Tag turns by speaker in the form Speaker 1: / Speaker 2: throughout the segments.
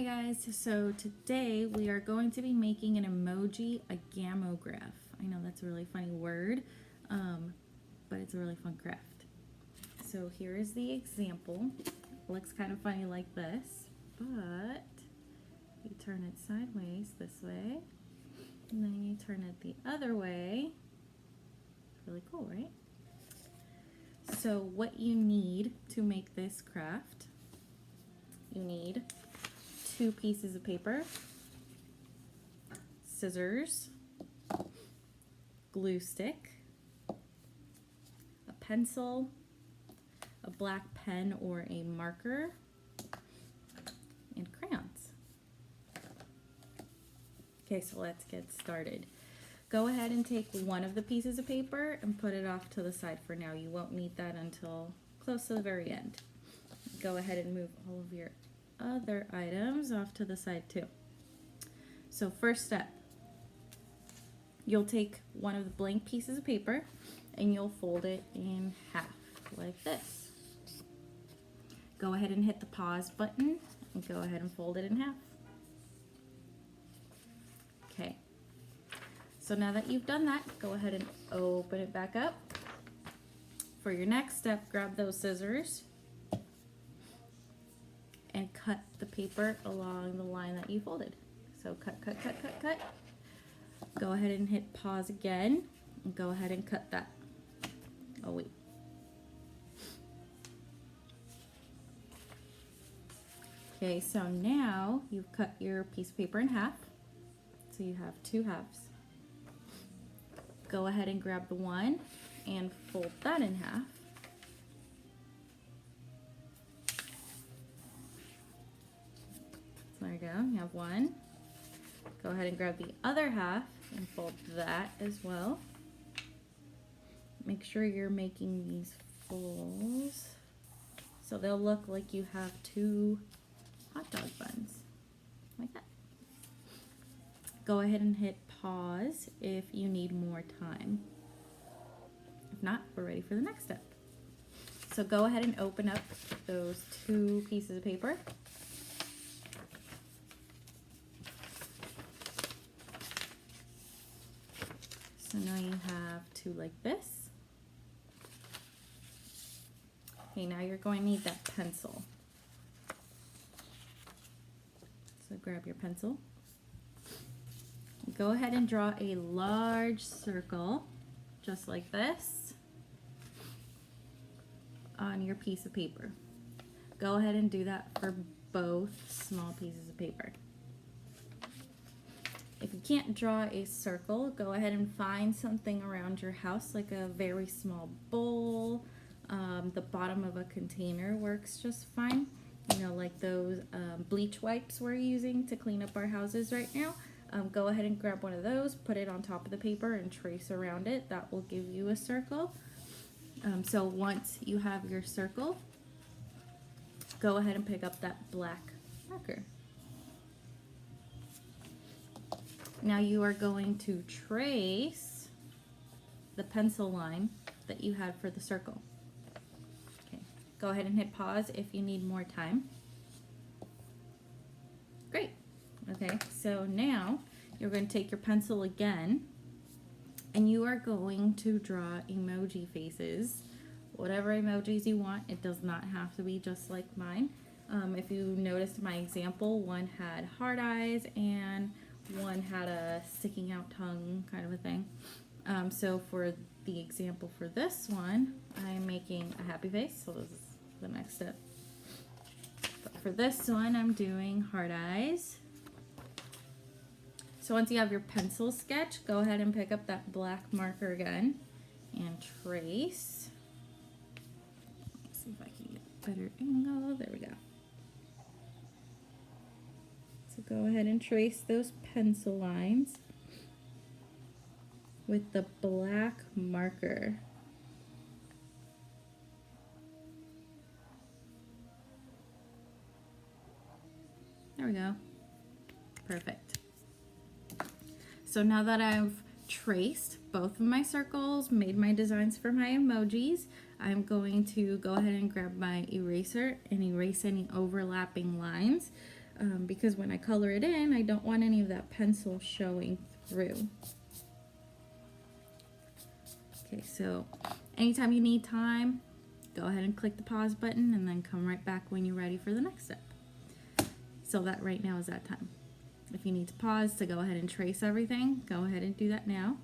Speaker 1: Hi guys, so today we are going to be making an emoji agamograph. I know that's a really funny word, but it's a really fun craft. So here is the example. It looks kind of funny like this, but you turn it sideways this way, and then you turn it the other way. Really cool, right? So what you need to make this craft, you need 2 pieces of paper, scissors, glue stick, a pencil, a black pen or a marker, and crayons. Okay, so let's get started. Go ahead and take one of the pieces of paper and put it off to the side for now. You won't need that until close to the very end. Go ahead and move all of your other items off to the side too. So first step, you'll take one of the blank pieces of paper and you'll fold it in half like this. Go ahead and hit the pause button and go ahead and fold it in half. Okay, so now that you've done that, go ahead and open it back up. For your next step, grab those scissors and cut the paper along the line that you folded. So cut, cut, cut, cut, cut. Go ahead and hit pause again and go ahead and cut that. Oh wait. Okay, so now you've cut your piece of paper in half. So you have 2 halves. Go ahead and grab the one and fold that in half. There you go, you have one. Go ahead and grab the other half and fold that as well. Make sure you're making these folds so they'll look like you have 2 hot dog buns, like that. Go ahead and hit pause if you need more time. If not, we're ready for the next step. So go ahead and open up those 2 pieces of paper. So now you have 2 like this. Okay, now you're going to need that pencil. So grab your pencil. Go ahead and draw a large circle, just like this, on your piece of paper. Go ahead and do that for both small pieces of paper. If you can't draw a circle, go ahead and find something around your house, like a very small bowl. The bottom of a container works just fine. You know, like those bleach wipes we're using to clean up our houses right now. Go ahead and grab one of those, put it on top of the paper and trace around it. That will give you a circle. So once you have your circle, go ahead and pick up that black marker. Now you are going to trace the pencil line that you had for the circle. Okay, go ahead and hit pause if you need more time. Great. Okay, so now you're going to take your pencil again and you are going to draw emoji faces. Whatever emojis you want. It does not have to be just like mine. If you noticed my example, one had heart eyes and one had a sticking out tongue kind of a thing. So for the example for this one, I'm making a happy face, so this is the next step. But for this one, I'm doing heart eyes. So once you have your pencil sketch, go ahead and pick up that black marker again and trace. Let's see if I can get a better angle. There we go. So go ahead and trace those pencil lines with the black marker. There we go. Perfect. So now that I've traced both of my circles, made my designs for my emojis, I'm going to go ahead and grab my eraser and erase any overlapping lines. because when I color it in, I don't want any of that pencil showing through. Okay, so anytime you need time, go ahead and click the pause button and then come right back when you're ready for the next step. So that right now is that time. If you need to pause to go ahead and trace everything, go ahead and do that now.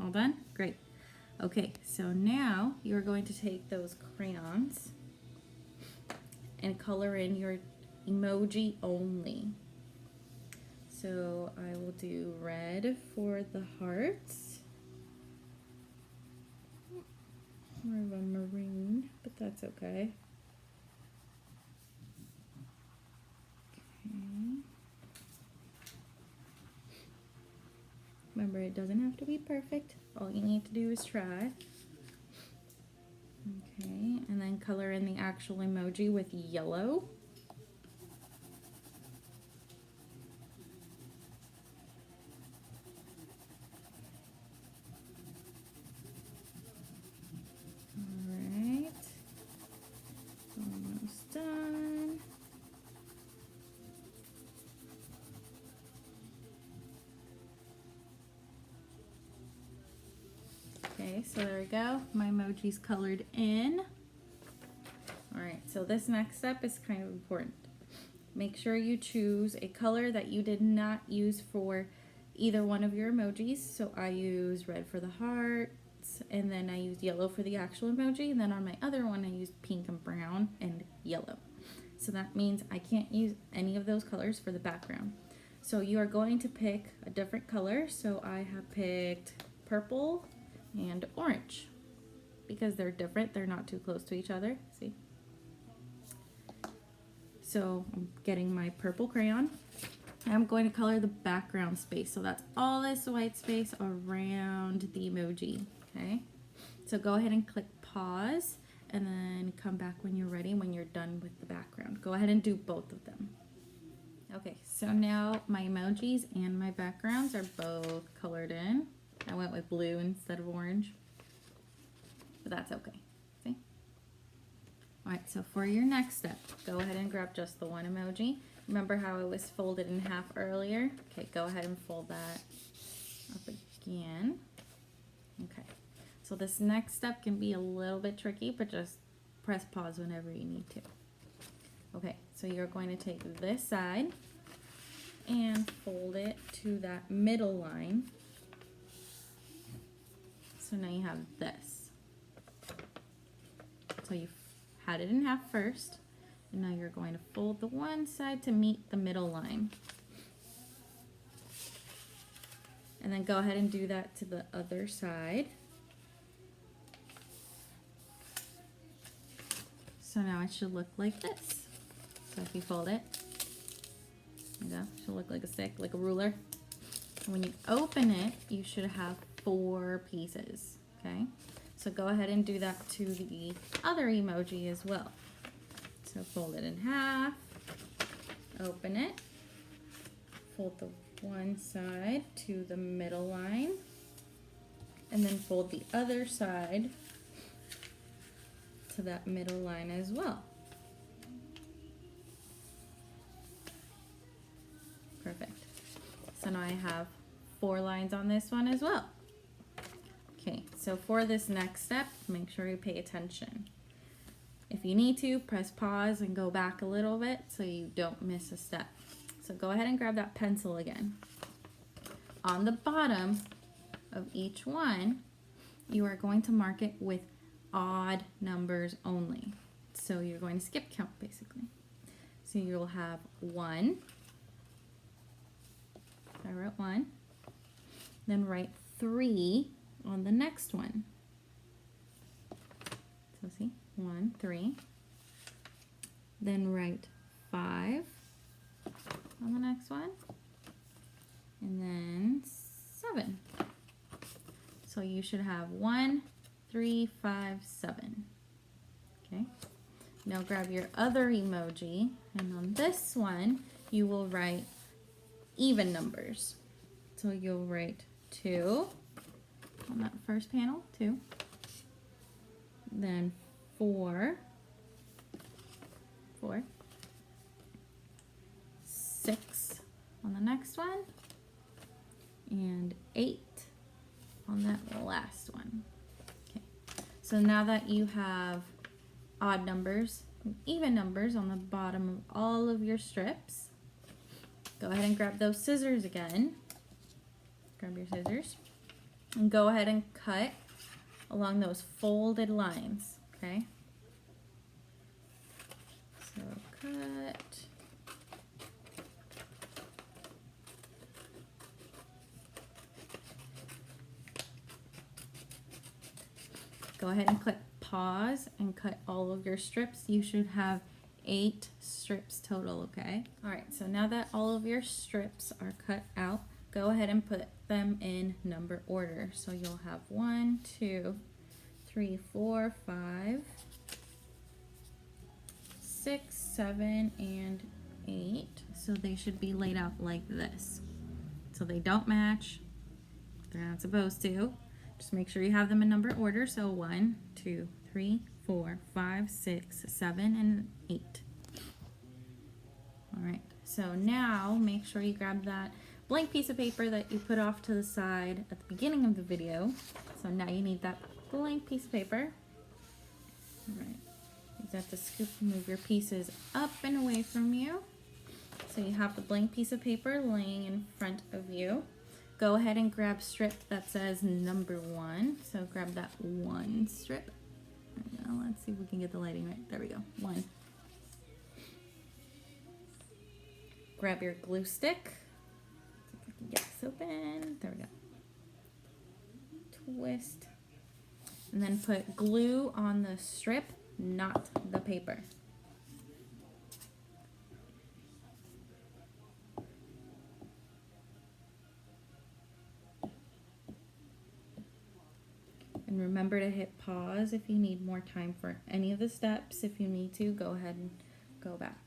Speaker 1: All done? Great. Okay, so now you're going to take those crayons and color in your emoji only. So I will do red for the hearts. More of a maroon, but that's okay. Okay. Remember, it doesn't have to be perfect. All you need to do is try. Okay, and then color in the actual emoji with yellow. Alright, almost done. Okay, so there we go. My emoji's colored in. Alright, so this next step is kind of important. Make sure you choose a color that you did not use for either one of your emojis. So I use red for the hearts, and then I use yellow for the actual emoji, and then on my other one I use pink and brown and yellow. So that means I can't use any of those colors for the background. So you are going to pick a different color. So I have picked purple and orange because they're different. They're not too close to each other. See? So I'm getting my purple crayon. I'm going to color the background space. So that's all this white space around the emoji. Okay. So go ahead and click pause and then come back when you're ready, when you're done with the background. Go ahead and do both of them. Okay, so now my emojis and my backgrounds are both colored in. I went with blue instead of orange, but that's okay. See? All right, so for your next step, go ahead and grab just the one emoji. Remember how it was folded in half earlier? Okay, go ahead and fold that up again. Okay, so this next step can be a little bit tricky, but just press pause whenever you need to. Okay, so you're going to take this side and fold it to that middle line. So now you have this. So you had it in half first, and now you're going to fold the one side to meet the middle line. And then go ahead and do that to the other side. So now it should look like this. So if you fold it, there you go, it should look like a stick, like a ruler. And when you open it, you should have 4 pieces, okay? So go ahead and do that to the other emoji as well. So fold it in half, open it, fold the one side to the middle line, and then fold the other side to that middle line as well. Perfect. So now I have 4 lines on this one as well. Okay, so for this next step, make sure you pay attention. If you need to, press pause and go back a little bit so you don't miss a step. So go ahead and grab that pencil again. On the bottom of each one, you are going to mark it with odd numbers only. So you're going to skip count basically. So you'll have 1. I wrote 1. Then write 3 on the next one. So see, 1, 3. Then write 5 on the next one. And then 7. So you should have 1, 3, 5, 7. Okay. Now grab your other emoji, and on this one, you will write even numbers. So you'll write 2 on that first panel, 2. Then 4, 4. 6 on the next one, and 8 on that last one. Okay, so now that you have odd numbers and even numbers on the bottom of all of your strips, go ahead and grab those scissors again. Grab your scissors and go ahead and cut along those folded lines, okay? So cut. Go ahead and click pause and cut all of your strips. You should have 8 strips total, okay? All right, so now that all of your strips are cut out, go ahead and put them in number order. So you'll have 1, 2, 3, 4, 5, 6, 7, and 8. So they should be laid out like this. So they don't match. They're not supposed to. Just make sure you have them in number order. So 1, 2, 3, 4, 5, 6, 7, and 8. All right, so now make sure you grab that blank piece of paper that you put off to the side at the beginning of the video. So now you need that blank piece of paper. All right, use that to scoop and move your pieces up and away from you. So you have the blank piece of paper laying in front of you. Go ahead and grab strip that says number 1. So grab that 1 strip. Now let's see if we can get the lighting right. There we go, 1. Grab your glue stick. Get this open. There we go. Twist. And then put glue on the strip, not the paper. And remember to hit pause if you need more time for any of the steps. If you need to, go ahead and go back.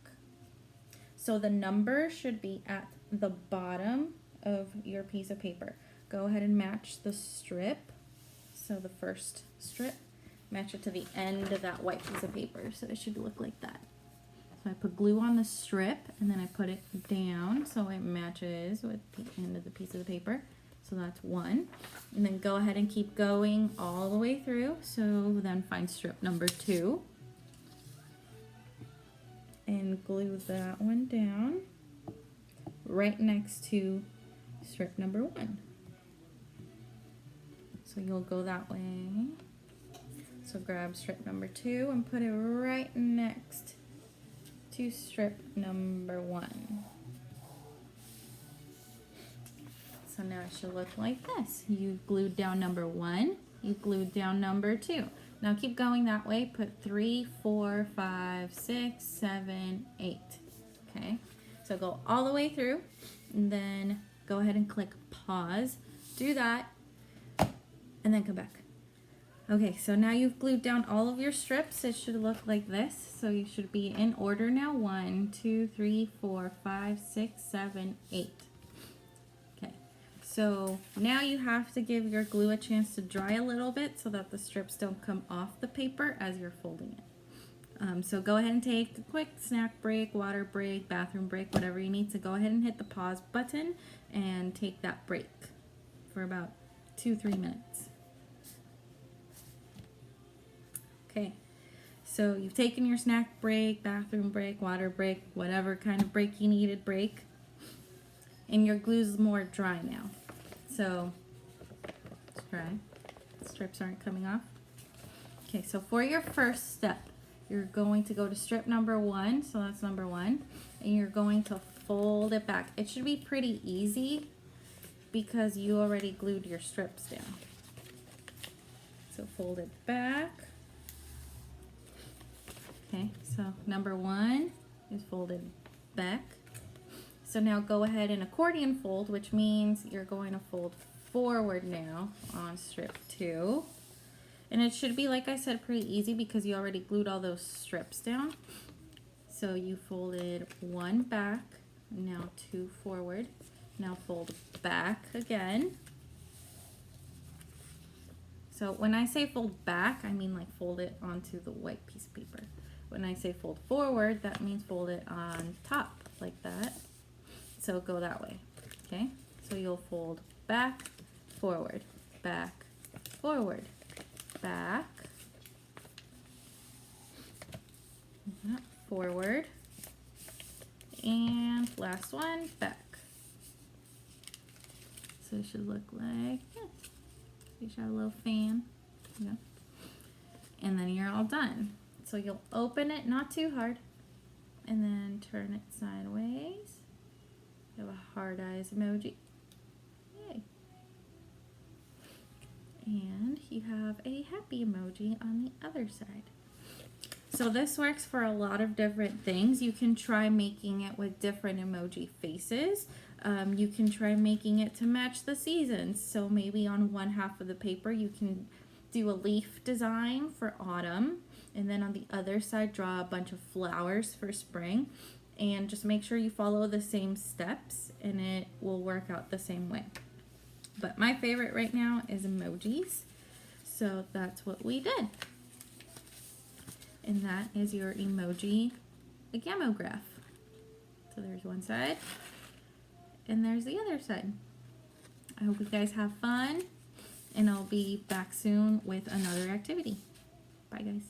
Speaker 1: So the number should be at the bottom of your piece of paper. Go ahead and match the strip. So the first strip, match it to the end of that white piece of paper. So it should look like that. So I put glue on the strip and then I put it down so it matches with the end of the piece of the paper. So that's 1. And then go ahead and keep going all the way through. So then find strip number 2. And glue that one down right next to strip number 1. So you'll go that way. So grab strip number 2 and put it right next to strip number 1. So now it should look like this. You glued down number 1, you glued down number 2. Now keep going that way. Put 3, 4, 5, 6, 7, 8. Okay, so go all the way through and then go ahead and click pause. Do that and then come back. Okay, so now you've glued down all of your strips. It should look like this. So you should be in order now. 1, 2, 3, 4, 5, 6, 7, 8. So now you have to give your glue a chance to dry a little bit so that the strips don't come off the paper as you're folding it. So go ahead and take a quick snack break, water break, bathroom break, whatever you need to. Go ahead and hit the pause button and take that break for about 2-3 minutes. Okay, so you've taken your snack break, bathroom break, water break, whatever kind of break you needed break. And your glue's more dry now. So it's dry. The strips aren't coming off. Okay, so for your first step, you're going to go to strip number 1, so that's number 1, and you're going to fold it back. It should be pretty easy because you already glued your strips down. So fold it back. Okay, so number 1 is folded back. So now go ahead and accordion fold, which means you're going to fold forward now on strip 2. And it should be, like I said, pretty easy because you already glued all those strips down. So you folded 1 back, now 2 forward. Now fold back again. So when I say fold back, I mean like fold it onto the white piece of paper. When I say fold forward, that means fold it on top like that. So go that way, okay? So you'll fold back, forward, back, forward, back, forward, and last one, back. So it should look like this. You should have a little fan, yeah. And then you're all done. So you'll open it, not too hard, and then turn it sideways. You have a hard eyes emoji. Yay. And you have a happy emoji on the other side. So this works for a lot of different things. You can try making it with different emoji faces. You can try making it to match the seasons. So maybe on one half of the paper you can do a leaf design for autumn, and then on the other side draw a bunch of flowers for spring, and just make sure you follow the same steps and it will work out the same way. But my favorite right now is emojis, so that's what we did. And that is your emoji Agamograph. So there's one side and there's the other side. I hope you guys have fun, and I'll be back soon with another activity. Bye guys.